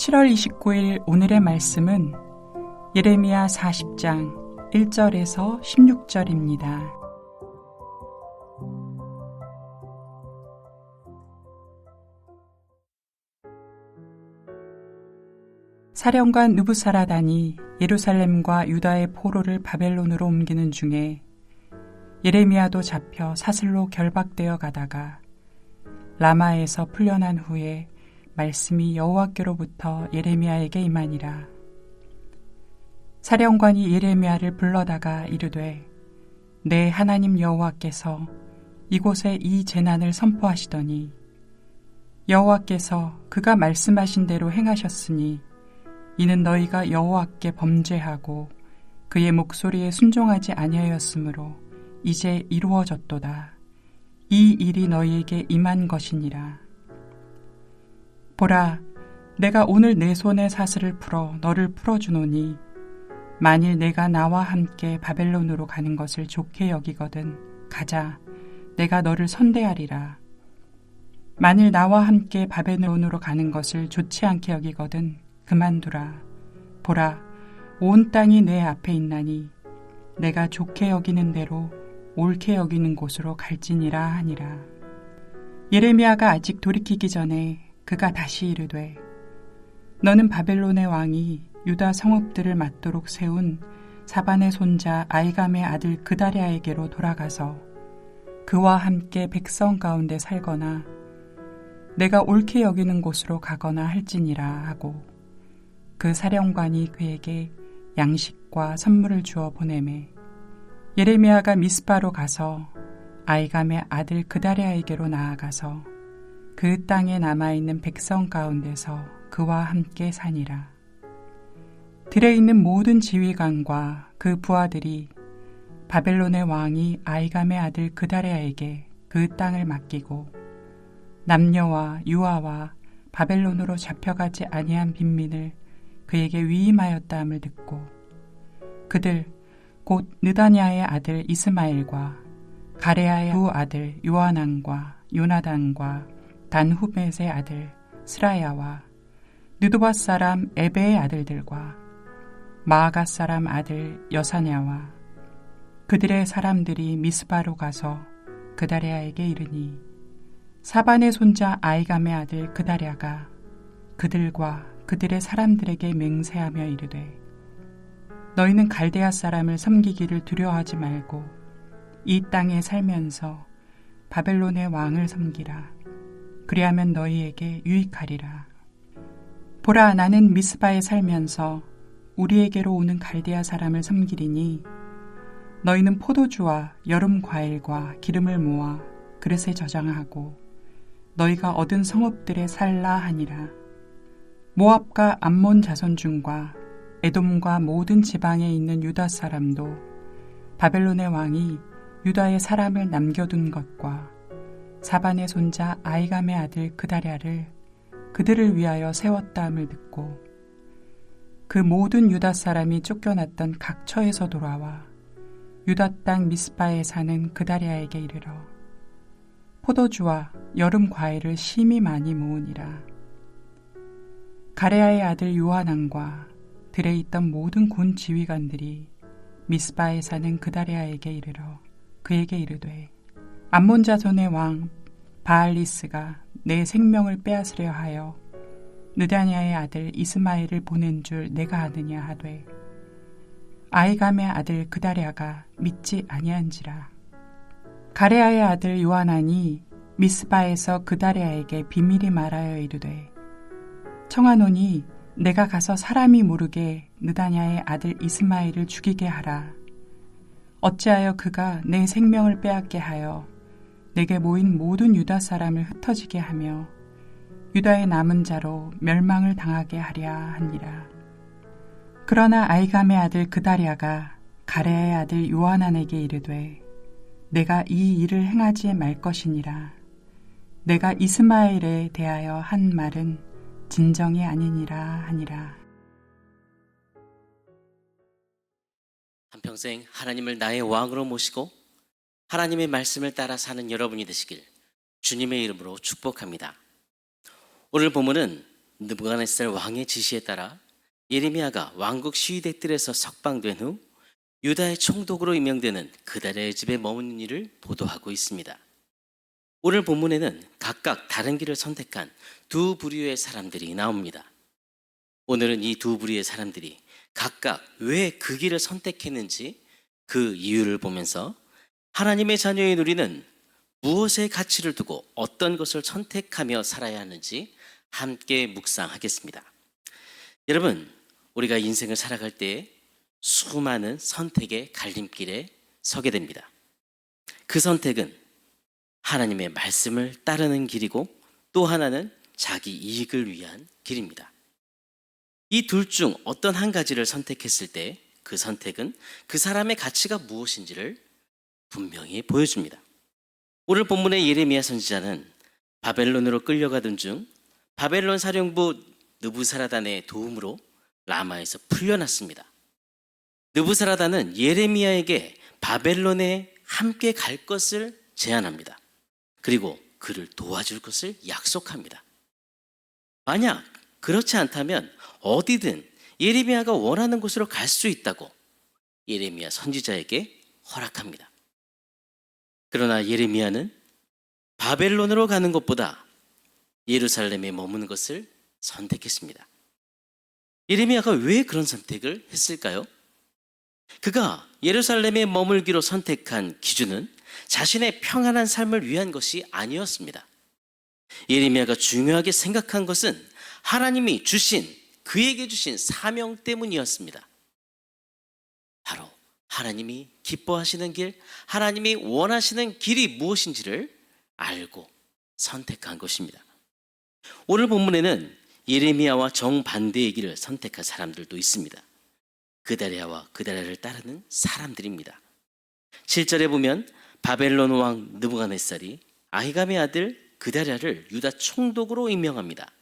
7월 29일 오늘의 말씀은 예레미야 40장 1절에서 16절입니다. 사령관 느부사라단이 예루살렘과 유다의 포로를 바벨론으로 옮기는 중에 예레미야도 잡혀 사슬로 결박되어 가다가 라마에서 풀려난 후에 말씀이 여호와께로부터 예레미야에게 임하니라. 사령관이 예레미야를 불러다가 이르되 내 하나님 여호와께서 이곳에 이 재난을 선포하시더니 여호와께서 그가 말씀하신 대로 행하셨으니 이는 너희가 여호와께 범죄하고 그의 목소리에 순종하지 아니하였으므로 이제 이루어졌도다. 이 일이 너희에게 임한 것이니라. 보라, 내가 오늘 내 손에 사슬을 풀어 너를 풀어주노니 만일 내가 나와 함께 바벨론으로 가는 것을 좋게 여기거든 가자, 내가 너를 선대하리라. 만일 나와 함께 바벨론으로 가는 것을 좋지 않게 여기거든 그만두라. 보라, 온 땅이 내 앞에 있나니 내가 좋게 여기는 대로 옳게 여기는 곳으로 갈지니라 하니라. 예레미야가 아직 돌이키기 전에 그가 다시 이르되 너는 바벨론의 왕이 유다 성읍들을 맞도록 세운 사반의 손자 아이감의 아들 그다랴에게로 돌아가서 그와 함께 백성 가운데 살거나 내가 옳게 여기는 곳으로 가거나 할지니라 하고 그 사령관이 그에게 양식과 선물을 주어 보내매 예레미야가 미스바로 가서 아이감의 아들 그다랴에게로 나아가서 그 땅에 남아있는 백성 가운데서 그와 함께 사니라. 들에 있는 모든 지휘관과 그 부하들이 바벨론의 왕이 아이감의 아들 그다랴에게 그 땅을 맡기고 남녀와 유아와 바벨론으로 잡혀가지 아니한 빈민을 그에게 위임하였다함을 듣고 그들 곧 느다냐의 아들 이스마엘과 가레아의 두 아들 요하난과 요나단과 단후벳의 아들 스라야와 느도밧 사람 에베의 아들들과 마아갓 사람 아들 여사냐와 그들의 사람들이 미스바로 가서 그다랴에게 이르니 사반의 손자 아이감의 아들 그다랴가 그들과 그들의 사람들에게 맹세하며 이르되 너희는 갈대아 사람을 섬기기를 두려워하지 말고 이 땅에 살면서 바벨론의 왕을 섬기라. 그리하면 너희에게 유익하리라. 보라, 나는 미스바에 살면서 우리에게로 오는 갈대아 사람을 섬기리니 너희는 포도주와 여름 과일과 기름을 모아 그릇에 저장하고 너희가 얻은 성읍들에 살라 하니라. 모압과 암몬 자손 중과 에돔과 모든 지방에 있는 유다 사람도 바벨론의 왕이 유다의 사람을 남겨둔 것과 사반의 손자 아이감의 아들 그다랴를 그들을 위하여 세웠다함을 듣고 그 모든 유다 사람이 쫓겨났던 각처에서 돌아와 유다 땅 미스바에 사는 그다랴에게 이르러 포도주와 여름 과일을 심히 많이 모으니라. 가레아의 아들 요하난과 들에 있던 모든 군 지휘관들이 미스바에 사는 그다랴에게 이르러 그에게 이르되 암몬 자손의 왕 바알리스가 내 생명을 빼앗으려 하여 느다냐의 아들 이스마엘을 보낸 줄 내가 아느냐 하되 아이감의 아들 그다랴가 믿지 아니한지라. 가레아의 아들 요하난이 미스바에서 그다랴에게 비밀이 말하여 이르되 청하노니 내가 가서 사람이 모르게 느다냐의 아들 이스마엘을 죽이게 하라. 어찌하여 그가 내 생명을 빼앗게 하여 내게 모인 모든 유다 사람을 흩어지게 하며 유다의 남은 자로 멸망을 당하게 하랴 하니라. 그러나 아이감의 아들 그다랴가 가레아의 아들 요하난에게 이르되 내가 이 일을 행하지 말 것이니라. 내가 이스마엘에 대하여 한 말은 진정이 아니니라 하니라. 한평생 하나님을 나의 왕으로 모시고 하나님의 말씀을 따라 사는 여러분이 되시길 주님의 이름으로 축복합니다. 오늘 본문은 느부갓네살 왕의 지시에 따라 예레미야가 왕국 시위대 뜰에서 석방된 후 유다의 총독으로 임명되는 그다랴의 집에 머무는 일을 보도하고 있습니다. 오늘 본문에는 각각 다른 길을 선택한 두 부류의 사람들이 나옵니다. 오늘은 이 두 부류의 사람들이 각각 왜 그 길을 선택했는지 그 이유를 보면서 하나님의 자녀인 우리는 무엇의 가치를 두고 어떤 것을 선택하며 살아야 하는지 함께 묵상하겠습니다. 여러분, 우리가 인생을 살아갈 때 수많은 선택의 갈림길에 서게 됩니다. 그 선택은 하나님의 말씀을 따르는 길이고 또 하나는 자기 이익을 위한 길입니다. 이 둘 중 어떤 한 가지를 선택했을 때 그 선택은 그 사람의 가치가 무엇인지를 분명히 보여줍니다. 오늘 본문의 예레미야 선지자는 바벨론으로 끌려가던 중 바벨론 사령부 느부사라단의 도움으로 라마에서 풀려났습니다. 느부사라단은 예레미야에게 바벨론에 함께 갈 것을 제안합니다. 그리고 그를 도와줄 것을 약속합니다. 만약 그렇지 않다면 어디든 예레미야가 원하는 곳으로 갈 수 있다고 예레미야 선지자에게 허락합니다. 그러나 예레미야는 바벨론으로 가는 것보다 예루살렘에 머무는 것을 선택했습니다. 예레미야가 왜 그런 선택을 했을까요? 그가 예루살렘에 머물기로 선택한 기준은 자신의 평안한 삶을 위한 것이 아니었습니다. 예레미야가 중요하게 생각한 것은 하나님이 그에게 주신 사명 때문이었습니다. 바로 하나님이 기뻐하시는 길, 하나님이 원하시는 길이 무엇인지를 알고 선택한 것입니다. 오늘 본문에는 예레미야와 정반대의 길을 선택한 사람들도 있습니다. 그다랴와 그다랴를 따르는 사람들입니다. 7절에 보면 바벨론 왕 느부갓네살이 아히감의 아들 그다랴를 유다 총독으로 임명합니다.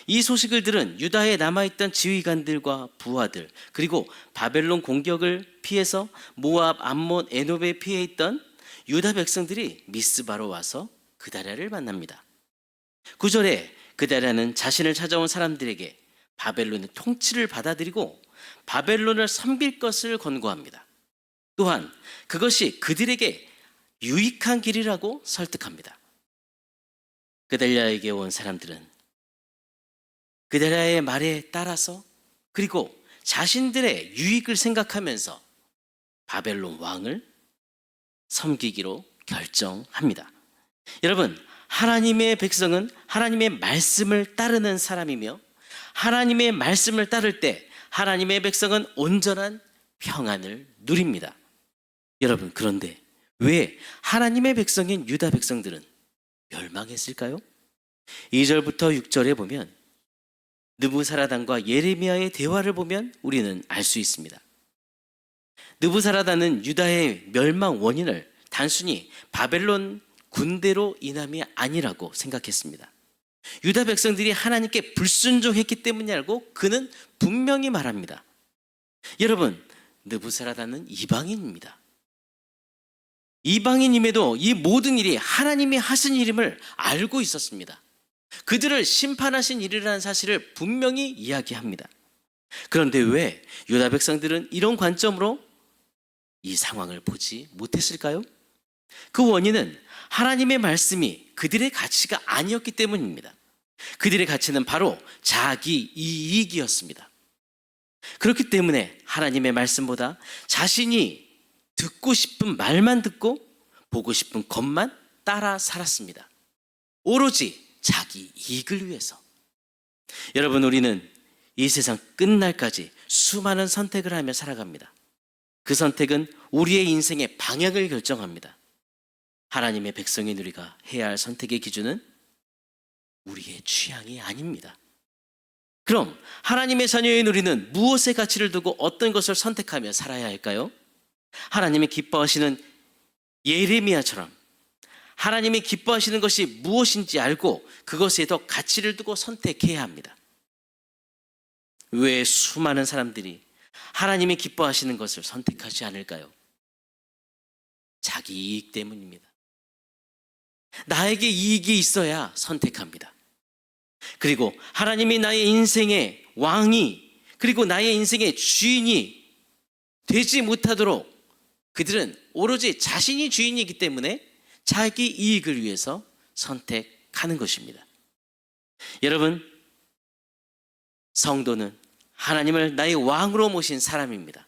이 소식을 들은 유다에 남아있던 지휘관들과 부하들, 그리고 바벨론 공격을 피해서 모압, 암몬, 에노베에 피해 있던 유다 백성들이 미스바로 와서 그다랴를 만납니다. 9절에 그다랴는 자신을 찾아온 사람들에게 바벨론의 통치를 받아들이고 바벨론을 섬길 것을 권고합니다. 또한 그것이 그들에게 유익한 길이라고 설득합니다. 그다랴에게 온 사람들은 그다랴의 말에 따라서 그리고 자신들의 유익을 생각하면서 바벨론 왕을 섬기기로 결정합니다. 여러분, 하나님의 백성은 하나님의 말씀을 따르는 사람이며 하나님의 말씀을 따를 때 하나님의 백성은 온전한 평안을 누립니다. 여러분, 그런데 왜 하나님의 백성인 유다 백성들은 멸망했을까요? 2절부터 6절에 보면 느부사라단과 예레미야의 대화를 보면 우리는 알 수 있습니다. 느부사라단은 유다의 멸망 원인을 단순히 바벨론 군대로 인함이 아니라고 생각했습니다. 유다 백성들이 하나님께 불순종했기 때문이 알고 그는 분명히 말합니다. 여러분, 느부사라단은 이방인입니다. 이방인임에도 이 모든 일이 하나님이 하신 일임을 알고 있었습니다. 그들을 심판하신 일이라는 사실을 분명히 이야기합니다. 그런데 왜 유다 백성들은 이런 관점으로 이 상황을 보지 못했을까요? 그 원인은 하나님의 말씀이 그들의 가치가 아니었기 때문입니다. 그들의 가치는 바로 자기 이익이었습니다. 그렇기 때문에 하나님의 말씀보다 자신이 듣고 싶은 말만 듣고 보고 싶은 것만 따라 살았습니다. 오로지 자기 이익을 위해서. 여러분, 우리는 이 세상 끝날까지 수많은 선택을 하며 살아갑니다. 그 선택은 우리의 인생의 방향을 결정합니다. 하나님의 백성인 우리가 해야 할 선택의 기준은 우리의 취향이 아닙니다. 그럼 하나님의 자녀인 우리는 무엇의 가치를 두고 어떤 것을 선택하며 살아야 할까요? 하나님이 기뻐하시는 예레미야처럼 하나님이 기뻐하시는 것이 무엇인지 알고 그것에 더 가치를 두고 선택해야 합니다. 왜 수많은 사람들이 하나님이 기뻐하시는 것을 선택하지 않을까요? 자기 이익 때문입니다. 나에게 이익이 있어야 선택합니다. 그리고 하나님이 나의 인생의 왕이, 그리고 나의 인생의 주인이 되지 못하도록 그들은 오로지 자신이 주인이기 때문에 자기 이익을 위해서 선택하는 것입니다. 여러분, 성도는 하나님을 나의 왕으로 모신 사람입니다.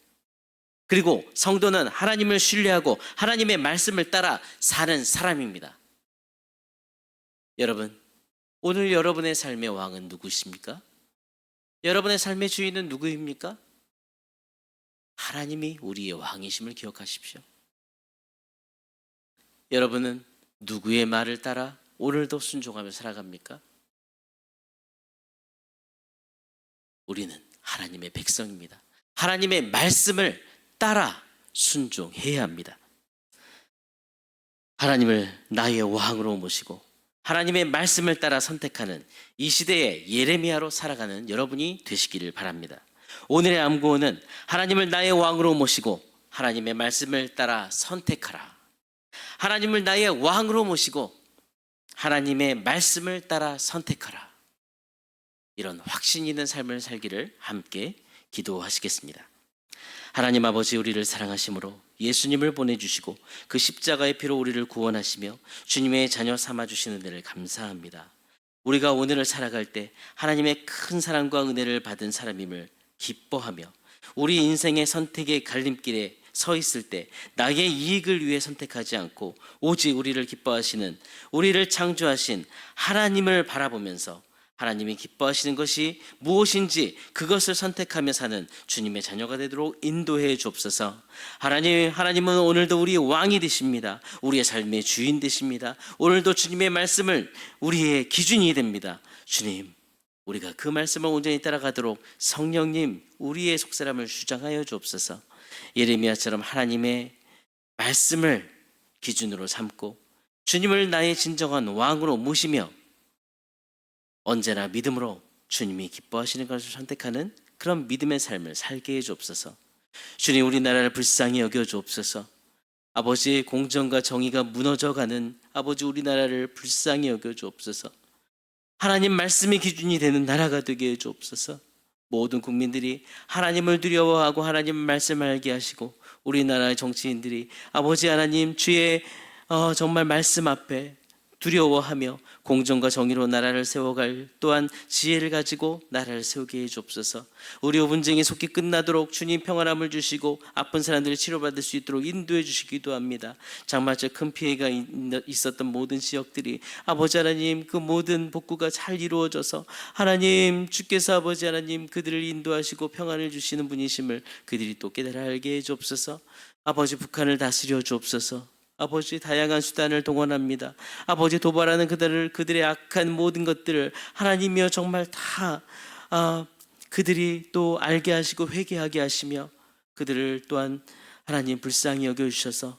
그리고 성도는 하나님을 신뢰하고 하나님의 말씀을 따라 사는 사람입니다. 여러분, 오늘 여러분의 삶의 왕은 누구십니까? 여러분의 삶의 주인은 누구입니까? 하나님이 우리의 왕이심을 기억하십시오. 여러분은 누구의 말을 따라 오늘도 순종하며 살아갑니까? 우리는 하나님의 백성입니다. 하나님의 말씀을 따라 순종해야 합니다. 하나님을 나의 왕으로 모시고 하나님의 말씀을 따라 선택하는 이 시대의 예레미야로 살아가는 여러분이 되시기를 바랍니다. 오늘의 암구호는 하나님을 나의 왕으로 모시고 하나님의 말씀을 따라 선택하라. 하나님을 나의 왕으로 모시고 하나님의 말씀을 따라 선택하라. 이런 확신 있는 삶을 살기를 함께 기도하시겠습니다. 하나님 아버지, 우리를 사랑하심으로 예수님을 보내주시고 그 십자가의 피로 우리를 구원하시며 주님의 자녀 삼아주시는 데를 감사합니다. 우리가 오늘을 살아갈 때 하나님의 큰 사랑과 은혜를 받은 사람임을 기뻐하며 우리 인생의 선택의 갈림길에 서 있을 때 나의 이익을 위해 선택하지 않고 오직 우리를 기뻐하시는, 우리를 창조하신 하나님을 바라보면서 하나님이 기뻐하시는 것이 무엇인지 그것을 선택하며 사는 주님의 자녀가 되도록 인도해 주옵소서. 하나님은 오늘도 우리의 왕이 되십니다. 우리의 삶의 주인 되십니다. 오늘도 주님의 말씀을 우리의 기준이 됩니다. 주님, 우리가 그 말씀을 온전히 따라가도록 성령님, 우리의 속사람을 주장하여 주옵소서. 예레미야처럼 하나님의 말씀을 기준으로 삼고 주님을 나의 진정한 왕으로 모시며 언제나 믿음으로 주님이 기뻐하시는 것을 선택하는 그런 믿음의 삶을 살게 해 주옵소서. 주님, 우리나라를 불쌍히 여겨 주옵소서. 아버지, 공정과 정의가 무너져가는 아버지 우리나라를 불쌍히 여겨 주옵소서. 하나님 말씀이 기준이 되는 나라가 되게 해 주옵소서. 모든 국민들이 하나님을 두려워하고 하나님 말씀을 알게 하시고 우리나라의 정치인들이 아버지 하나님 주의 정말 말씀 앞에 두려워하며 공정과 정의로 나라를 세워갈 또한 지혜를 가지고 나라를 세우게 해 주옵소서. 우리 분쟁이 속히 끝나도록 주님 평안함을 주시고 아픈 사람들이 치료받을 수 있도록 인도해 주시기도 합니다. 장마철 큰 피해가 있었던 모든 지역들이 아버지 하나님 그 모든 복구가 잘 이루어져서 하나님 주께서 아버지 하나님 그들을 인도하시고 평안을 주시는 분이심을 그들이 또 깨달아 알게 해 주옵소서. 아버지, 북한을 다스려 주옵소서. 아버지, 다양한 수단을 동원합니다. 아버지, 도발하는 그들의 악한 모든 것들을 하나님이여 정말 다 그들이 또 알게 하시고 회개하게 하시며 그들을 또한 하나님 불쌍히 여겨주셔서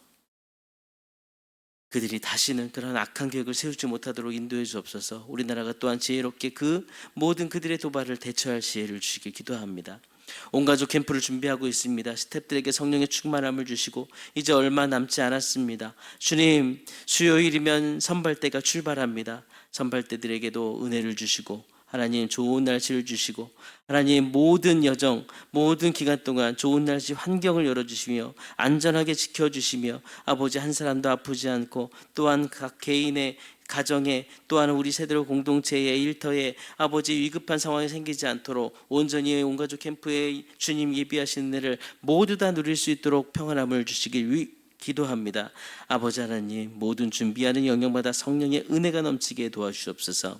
그들이 다시는 그런 악한 계획을 세우지 못하도록 인도해 주옵소서. 우리나라가 또한 지혜롭게 그 모든 그들의 도발을 대처할 지혜를 주시길 기도합니다. 온가족 캠프를 준비하고 있습니다. 스태프들에게 성령의 충만함을 주시고 이제 얼마 남지 않았습니다. 주님, 수요일이면 선발대가 출발합니다. 선발대들에게도 은혜를 주시고 하나님 좋은 날씨를 주시고 하나님 모든 여정, 모든 기간 동안 좋은 날씨 환경을 열어주시며 안전하게 지켜주시며 아버지 한 사람도 아프지 않고 또한 각 개인의 가정에 또한 우리 세대로 공동체의 일터에 아버지 위급한 상황이 생기지 않도록 온전히 온가족 캠프에 주님 예비하신 은혜를 모두 다 누릴 수 있도록 평안함을 주시길 기도합니다. 아버지 하나님, 모든 준비하는 영역마다 성령의 은혜가 넘치게 도와주시옵소서.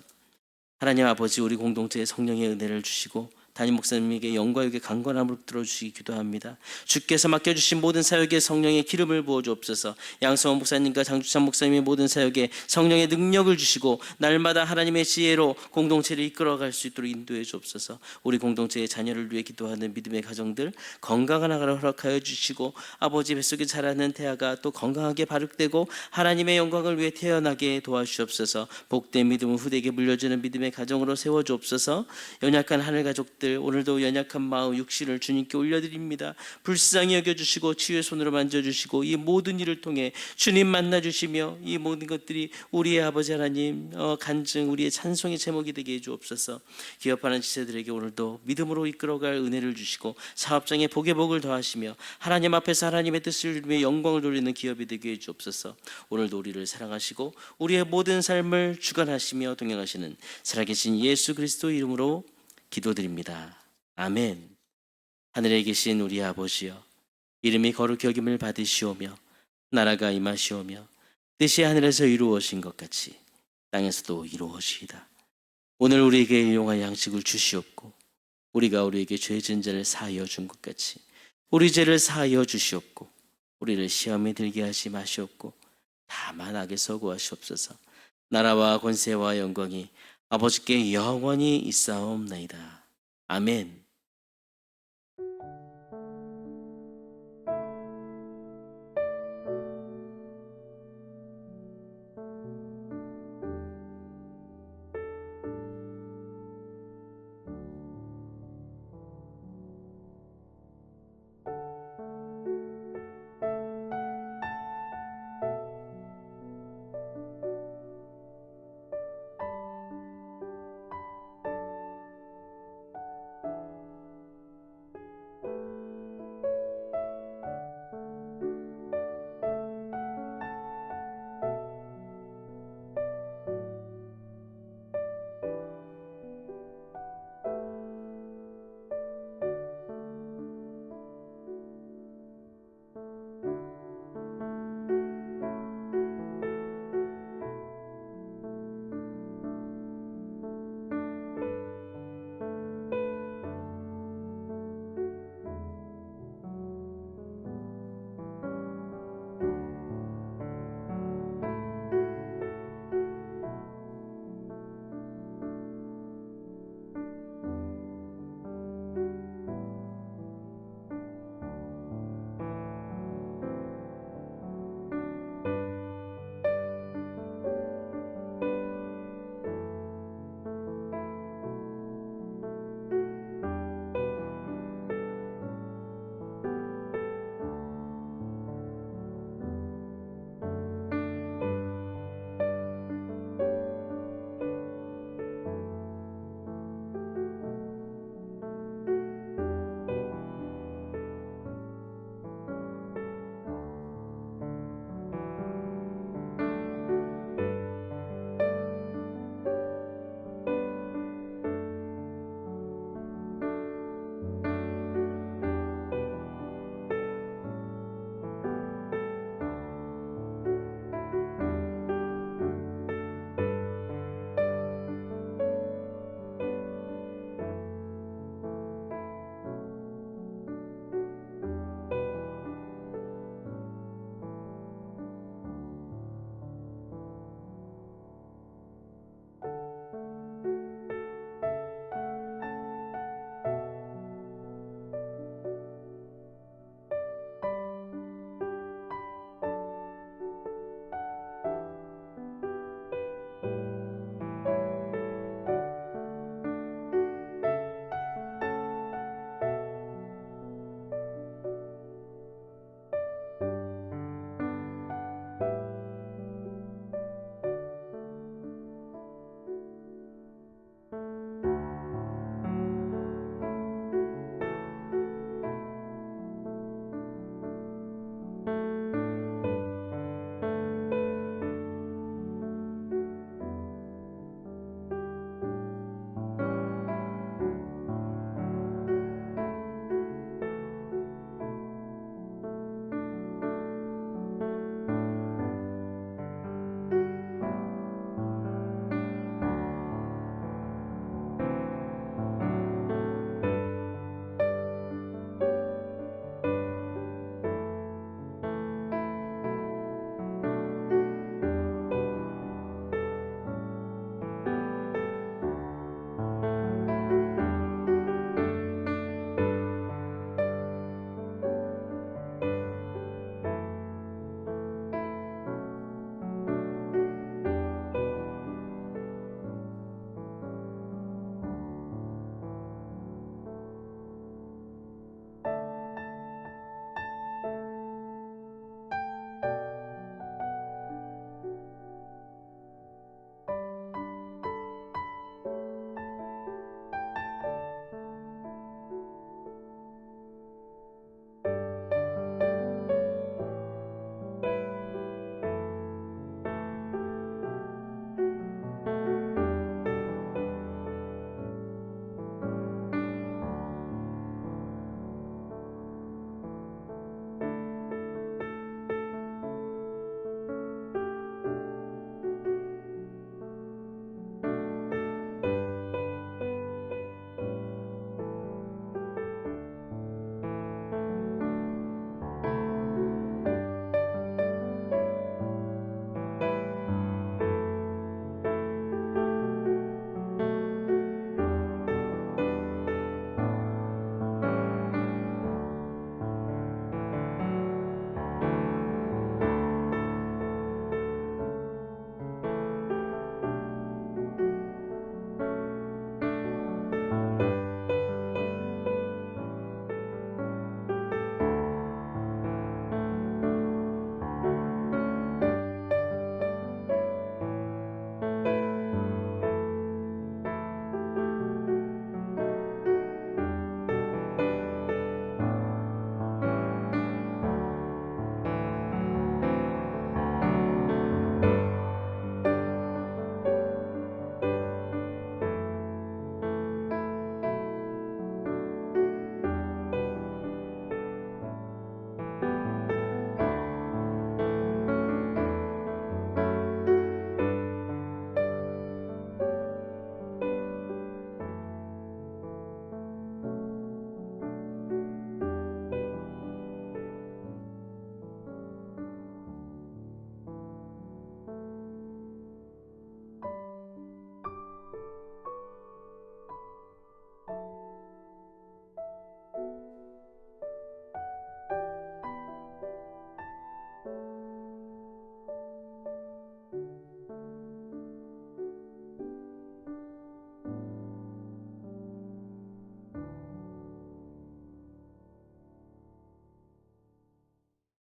하나님 아버지, 우리 공동체에 성령의 은혜를 주시고 담임 목사님에게 영과 육의 강건함을 들어주시기 기도합니다. 주께서 맡겨주신 모든 사역에 성령의 기름을 부어주옵소서. 양성원 목사님과 장주찬 목사님의 모든 사역에 성령의 능력을 주시고 날마다 하나님의 지혜로 공동체를 이끌어갈 수 있도록 인도해 주옵소서. 우리 공동체의 자녀를 위해 기도하는 믿음의 가정들 건강한 아가를 허락하여 주시고 아버지 뱃속에 자라는 태아가 또 건강하게 발육되고 하나님의 영광을 위해 태어나게 도와주옵소서. 복된 믿음을 후대에게 물려주는 믿음의 가정으로 세워주옵소서. 연약한 하늘 가족들 자녀들 오늘도 연약한 마음 육신을 주님께 올려드립니다. 불쌍히 여겨주시고 치유의 손으로 만져주시고 이 모든 일을 통해 주님 만나주시며 이 모든 것들이 우리의 아버지 하나님 간증 우리의 찬송의 제목이 되게 해주옵소서. 기업하는 지체들에게 오늘도 믿음으로 이끌어갈 은혜를 주시고 사업장에 복의 복을 더하시며 하나님 앞에서 하나님의 뜻을 이루며 영광을 돌리는 기업이 되게 해주옵소서. 오늘도 우리를 사랑하시고 우리의 모든 삶을 주관하시며 동행하시는 살아계신 예수 그리스도 이름으로 기도드립니다. 아멘. 하늘에 계신 우리 아버지여, 이름이 거룩히 여김을 받으시오며 나라가 임하시오며 뜻이 하늘에서 이루어진 것 같이 땅에서도 이루어지이다. 오늘 우리에게 일용할 양식을 주시옵고 우리가 우리에게 죄 지은 자를 사하여 준 것 같이 우리 죄를 사하여 주시옵고 우리를 시험에 들게 하지 마시옵고 다만 악에서 구하시옵소서. 나라와 권세와 영광이 아버지께 영원히 있사옵나이다. 아멘.